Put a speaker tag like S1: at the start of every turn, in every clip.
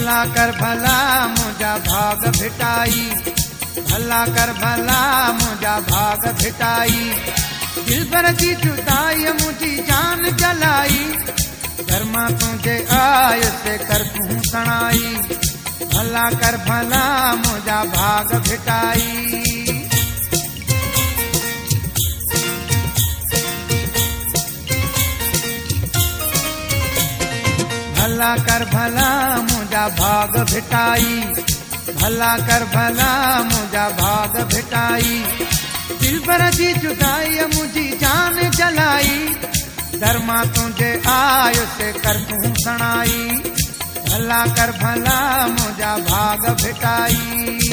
S1: भला कर भला मुझा भाग भिटाई, भला कर भला मुझा भाग भिटाई। दिल पर जी जुदाई मुझी जान जलाई, धर्मा तुझे आय से कर तू सणाई। भला कर भला मुझा भाग भिटाई। भला कर भला मुझा भाग भिटाई, भला कर भला मुझा भाग भिटाई। दिल पर जी जुदाई मुझी जान जलाई, धर्मा तुझे आय से कर तू सणाई। भला कर भला मुझा भाग भिटाई।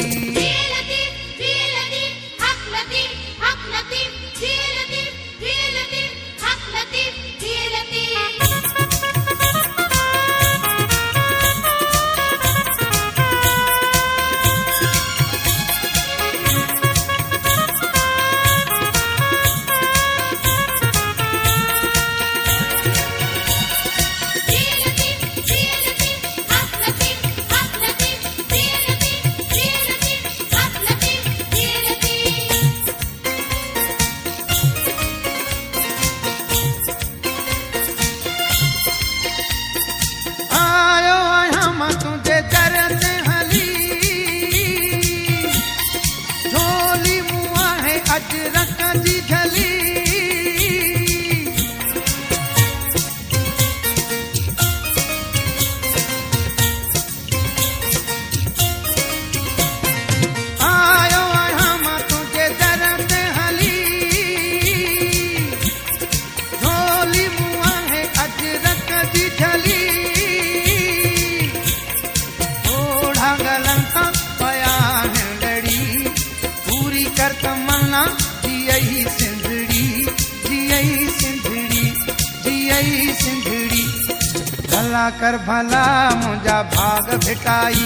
S1: भला कर भला मुझा भाग भिटाई,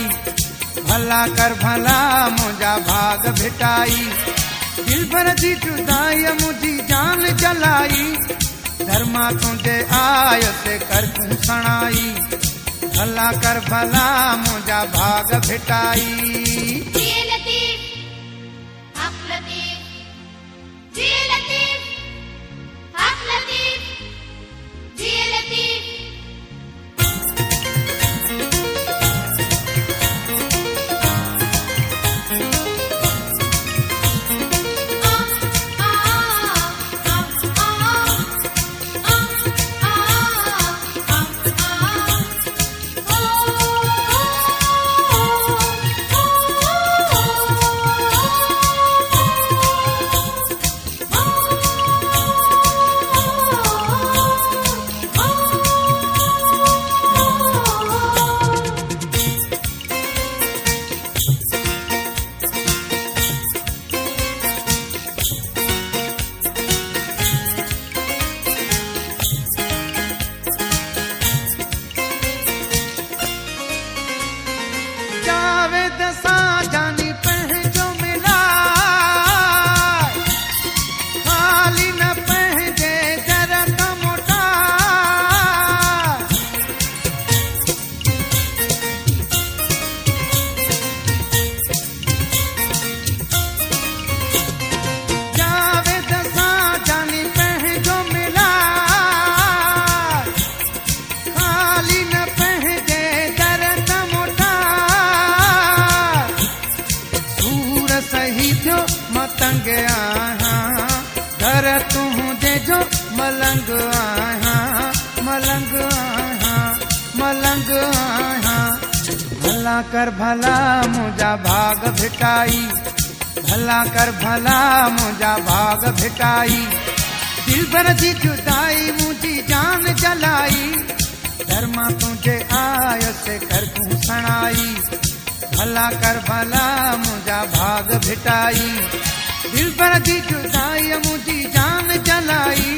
S1: भला कर भला मुझा भाग भिटाई। दिल पर जी जुदाई मुझी जान जलाई, धर्मा तुझे आय से कर तू सणाई। भला कर भला मुझा भाग भिटाई। मलंग आया मलंग आया मलंग आया। भला कर भला मुझा भाग भिटाई, भला कर भला मुझा भाग भिटाई। दिल भर जी जुदाई मुझी जान जलाई, धर्मा तुझे आयो से कर तू सणाई। भला कर भला मुझा भाग भिटाई, दिल भर जी जुदाई मुझी जान जलाई।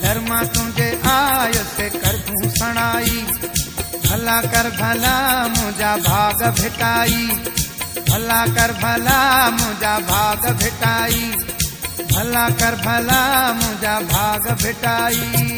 S1: धर्मा तुझे आयो से कर तू सणाई। भला कर भला मुझा भाग भिटाई, भला कर भला मुझा भाग भिटाई। भला कर भला मुझा भाग भिटाई।